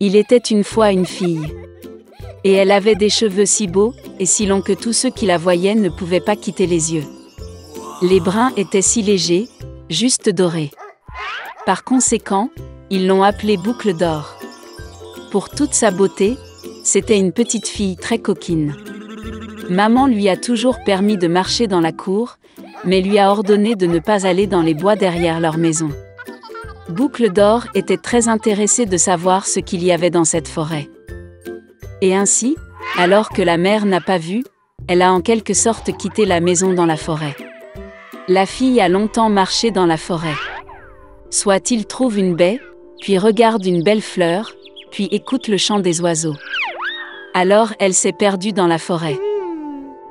Il était une fois une fille. Et elle avait des cheveux si beaux et si longs que tous ceux qui la voyaient ne pouvaient pas quitter les yeux. Les brins étaient si légers, juste dorés. Par conséquent, ils l'ont appelée Boucle d'or. Pour toute sa beauté, c'était une petite fille très coquine. Maman lui a toujours permis de marcher dans la cour, mais lui a ordonné de ne pas aller dans les bois derrière leur maison. Boucle d'or était très intéressée de savoir ce qu'il y avait dans cette forêt. Et ainsi, alors que la mère n'a pas vu, elle a en quelque sorte quitté la maison dans la forêt. La fille a longtemps marché dans la forêt. Soit il trouve une baie, puis regarde une belle fleur, puis écoute le chant des oiseaux. Alors elle s'est perdue dans la forêt.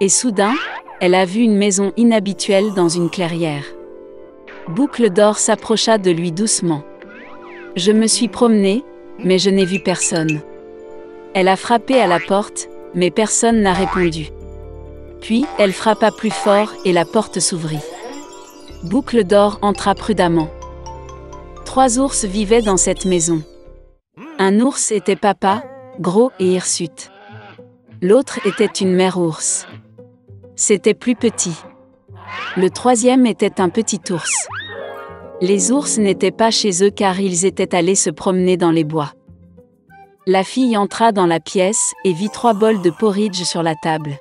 Et soudain, elle a vu une maison inhabituelle dans une clairière. Boucle d'or s'approcha de lui doucement. Je me suis promenée, mais je n'ai vu personne. Elle a frappé à la porte, mais personne n'a répondu. Puis, elle frappa plus fort et la porte s'ouvrit. Boucle d'or entra prudemment. 3 ours vivaient dans cette maison. Un ours était papa, gros et hirsute. L'autre était une mère ours. C'était plus petit. Le 3e était un petit ours. Les ours n'étaient pas chez eux car ils étaient allés se promener dans les bois. La fille entra dans la pièce et vit 3 bols de porridge sur la table.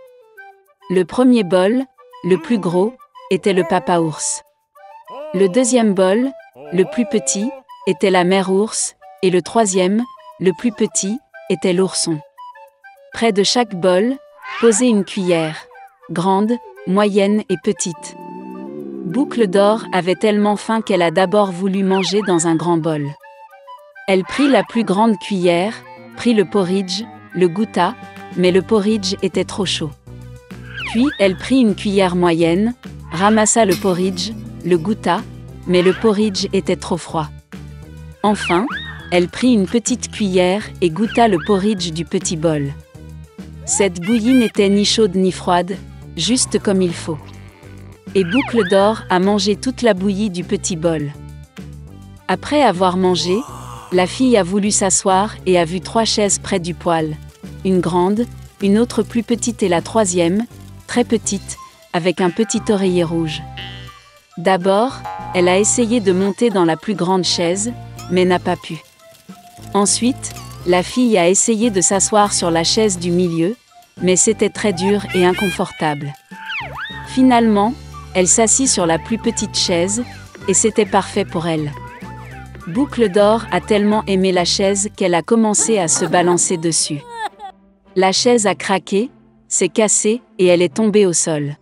Le premier bol, le plus gros, était le papa ours. Le 2e bol, le plus petit, était la mère ours, et le 3e, le plus petit, était l'ourson. Près de chaque bol, posait une cuillère, grande, moyenne et petite. Boucle d'or avait tellement faim qu'elle a d'abord voulu manger dans un grand bol. Elle prit la plus grande cuillère, prit le porridge, le goûta, mais le porridge était trop chaud. Puis elle prit une cuillère moyenne, ramassa le porridge, le goûta, mais le porridge était trop froid. Enfin, elle prit une petite cuillère et goûta le porridge du petit bol. Cette bouillie n'était ni chaude ni froide, juste comme il faut. Et Boucle d'or a mangé toute la bouillie du petit bol. Après avoir mangé, la fille a voulu s'asseoir et a vu 3 chaises près du poêle. Une grande, une autre plus petite et la 3e, très petite, avec un petit oreiller rouge. D'abord, elle a essayé de monter dans la plus grande chaise, mais n'a pas pu. Ensuite, la fille a essayé de s'asseoir sur la chaise du milieu, mais c'était très dur et inconfortable. Finalement, elle s'assit sur la plus petite chaise, et c'était parfait pour elle. Boucle d'or a tellement aimé la chaise qu'elle a commencé à se balancer dessus. La chaise a craqué, s'est cassée et elle est tombée au sol.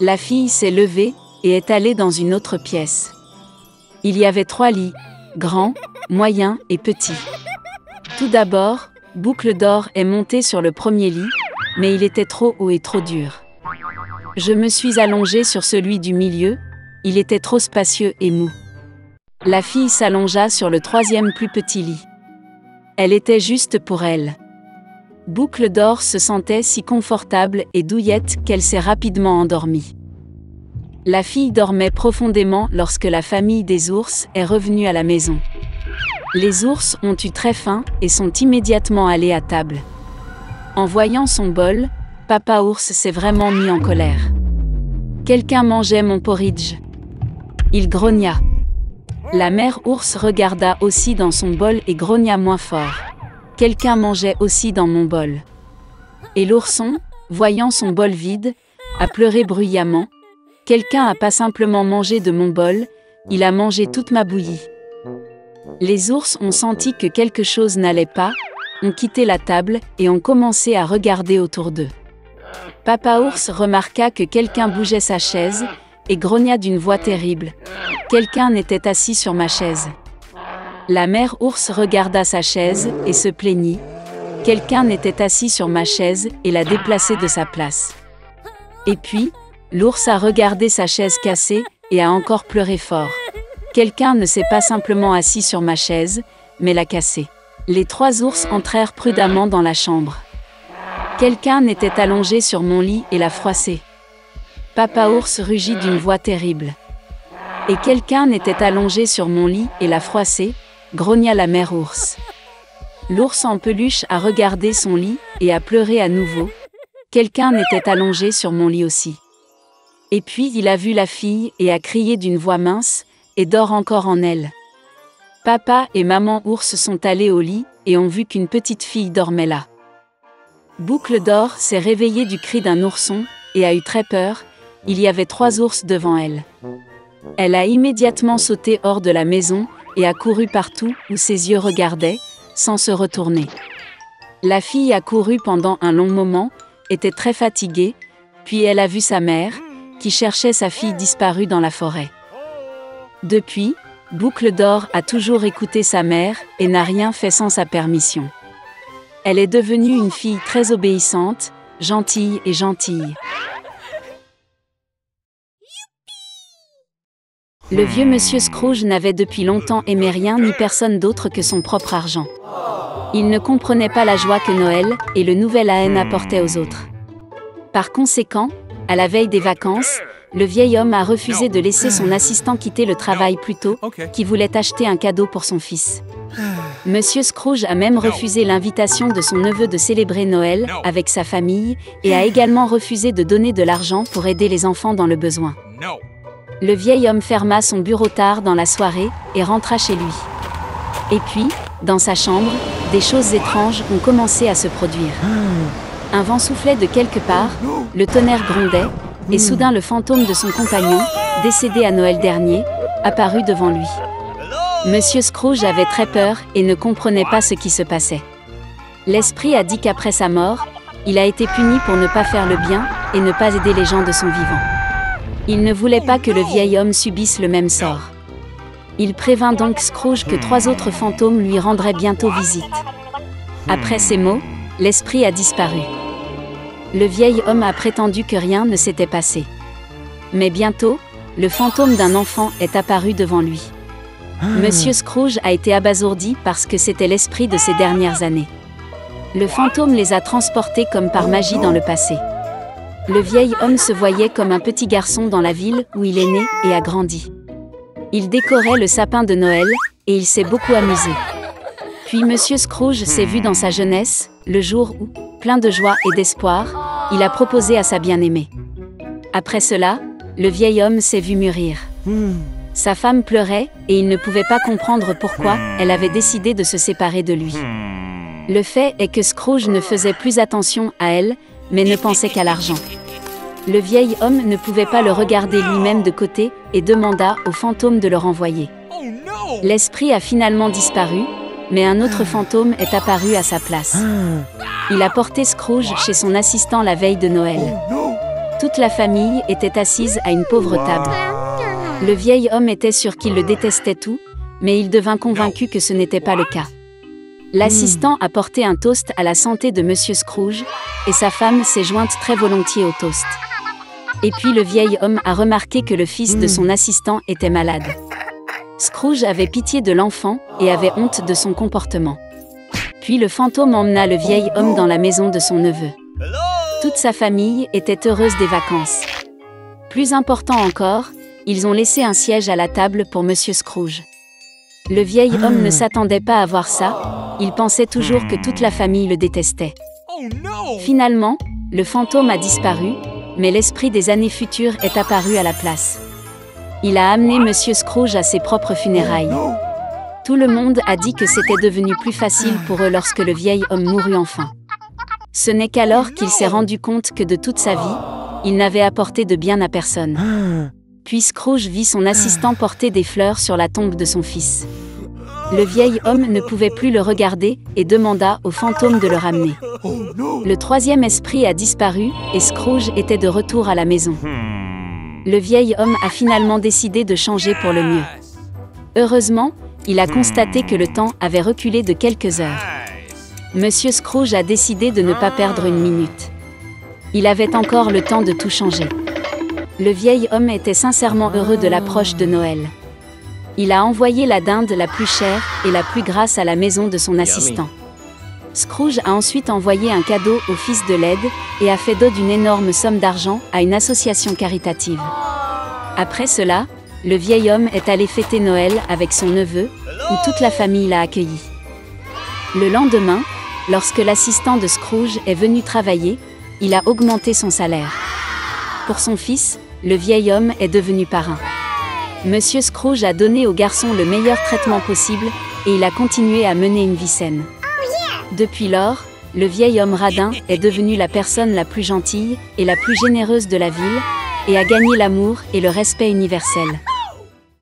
La fille s'est levée et est allée dans une autre pièce. Il y avait 3 lits, grands, moyens et petits. Tout d'abord, Boucle d'or est montée sur le premier lit, mais il était trop haut et trop dur. Je me suis allongée sur celui du milieu, il était trop spacieux et mou. La fille s'allongea sur le 3e plus petit lit. Elle était juste pour elle. Boucle d'or se sentait si confortable et douillette qu'elle s'est rapidement endormie. La fille dormait profondément lorsque la famille des ours est revenue à la maison. Les ours ont eu très faim et sont immédiatement allés à table. En voyant son bol, papa ours s'est vraiment mis en colère. Quelqu'un mangeait mon porridge. Il grogna. La mère ours regarda aussi dans son bol et grogna moins fort. Quelqu'un mangeait aussi dans mon bol. Et l'ourson, voyant son bol vide, a pleuré bruyamment. Quelqu'un n'a pas simplement mangé de mon bol, il a mangé toute ma bouillie. Les ours ont senti que quelque chose n'allait pas, ont quitté la table et ont commencé à regarder autour d'eux. Papa ours remarqua que quelqu'un bougeait sa chaise et grogna d'une voix terrible. Quelqu'un était assis sur ma chaise. La mère ours regarda sa chaise et se plaignit. Quelqu'un était assis sur ma chaise et l'a déplacée de sa place. Et puis, l'ours a regardé sa chaise cassée et a encore pleuré fort. Quelqu'un ne s'est pas simplement assis sur ma chaise, mais l'a cassée. Les 3 ours entrèrent prudemment dans la chambre. Quelqu'un était allongé sur mon lit et l'a froissé. Papa ours rugit d'une voix terrible. Et quelqu'un était allongé sur mon lit et l'a froissé, grogna la mère ours. L'ours en peluche a regardé son lit et a pleuré à nouveau. Quelqu'un était allongé sur mon lit aussi. Et puis il a vu la fille et a crié d'une voix mince, et dort encore en elle. Papa et maman ours sont allés au lit et ont vu qu'une petite fille dormait là. Boucle d'or s'est réveillée du cri d'un ourson et a eu très peur, il y avait 3 ours devant elle. Elle a immédiatement sauté hors de la maison et a couru partout où ses yeux regardaient, sans se retourner. La fille a couru pendant un long moment, était très fatiguée, puis elle a vu sa mère, qui cherchait sa fille disparue dans la forêt. Depuis, Boucle d'or a toujours écouté sa mère et n'a rien fait sans sa permission. Elle est devenue une fille très obéissante, gentille et gentille. Le vieux monsieur Scrooge n'avait depuis longtemps aimé rien ni personne d'autre que son propre argent. Il ne comprenait pas la joie que Noël et le nouvel an apportaient aux autres. Par conséquent, à la veille des vacances, le vieil homme a refusé de laisser son assistant quitter le travail plus tôt, qui voulait acheter un cadeau pour son fils. Monsieur Scrooge a même refusé l'invitation de son neveu de célébrer Noël avec sa famille et a également refusé de donner de l'argent pour aider les enfants dans le besoin. Le vieil homme ferma son bureau tard dans la soirée et rentra chez lui. Et puis, dans sa chambre, des choses étranges ont commencé à se produire. Un vent soufflait de quelque part, le tonnerre grondait, et soudain le fantôme de son compagnon, décédé à Noël dernier, apparut devant lui. Monsieur Scrooge avait très peur et ne comprenait pas ce qui se passait. L'esprit a dit qu'après sa mort, il a été puni pour ne pas faire le bien et ne pas aider les gens de son vivant. Il ne voulait pas que le vieil homme subisse le même sort. Il prévint donc Scrooge que 3 autres fantômes lui rendraient bientôt visite. Après ces mots, l'esprit a disparu. Le vieil homme a prétendu que rien ne s'était passé. Mais bientôt, le fantôme d'un enfant est apparu devant lui. Monsieur Scrooge a été abasourdi parce que c'était l'esprit de ces dernières années. Le fantôme les a transportés comme par magie dans le passé. Le vieil homme se voyait comme un petit garçon dans la ville où il est né et a grandi. Il décorait le sapin de Noël et il s'est beaucoup amusé. Puis Monsieur Scrooge s'est vu dans sa jeunesse, le jour où, plein de joie et d'espoir, il a proposé à sa bien-aimée. Après cela, le vieil homme s'est vu mûrir. Sa femme pleurait et il ne pouvait pas comprendre pourquoi elle avait décidé de se séparer de lui. Le fait est que Scrooge ne faisait plus attention à elle, mais ne pensait qu'à l'argent. Le vieil homme ne pouvait pas le regarder lui-même de côté et demanda au fantôme de le renvoyer. L'esprit a finalement disparu, mais un autre fantôme est apparu à sa place. Il a porté Scrooge chez son assistant la veille de Noël. Toute la famille était assise à une pauvre table. Le vieil homme était sûr qu'il le détestait tout, mais il devint convaincu que ce n'était pas le cas. L'assistant a porté un toast à la santé de Monsieur Scrooge, et sa femme s'est jointe très volontiers au toast. Et puis le vieil homme a remarqué que le fils de son assistant était malade. Scrooge avait pitié de l'enfant et avait honte de son comportement. Puis le fantôme emmena le vieil homme dans la maison de son neveu. Toute sa famille était heureuse des vacances. Plus important encore, ils ont laissé un siège à la table pour Monsieur Scrooge. Le vieil homme ne s'attendait pas à voir ça, il pensait toujours que toute la famille le détestait. Finalement, le fantôme a disparu, mais l'esprit des années futures est apparu à la place. Il a amené Monsieur Scrooge à ses propres funérailles. Tout le monde a dit que c'était devenu plus facile pour eux lorsque le vieil homme mourut enfin. Ce n'est qu'alors qu'il s'est rendu compte que de toute sa vie, il n'avait apporté de bien à personne. Puis Scrooge vit son assistant porter des fleurs sur la tombe de son fils. Le vieil homme ne pouvait plus le regarder et demanda au fantôme de le ramener. Le 3e esprit a disparu et Scrooge était de retour à la maison. Le vieil homme a finalement décidé de changer pour le mieux. Heureusement, il a constaté que le temps avait reculé de quelques heures. Monsieur Scrooge a décidé de ne pas perdre une minute. Il avait encore le temps de tout changer. Le vieil homme était sincèrement heureux de l'approche de Noël. Il a envoyé la dinde la plus chère et la plus grasse à la maison de son assistant. Scrooge a ensuite envoyé un cadeau au fils de l'aide et a fait don d'une énorme somme d'argent à une association caritative. Après cela, le vieil homme est allé fêter Noël avec son neveu, où toute la famille l'a accueilli. Le lendemain, lorsque l'assistant de Scrooge est venu travailler, il a augmenté son salaire. Pour son fils, le vieil homme est devenu parrain. Monsieur Scrooge a donné au garçon le meilleur traitement possible, et il a continué à mener une vie saine. Depuis lors, le vieil homme radin est devenu la personne la plus gentille et la plus généreuse de la ville, et a gagné l'amour et le respect universel.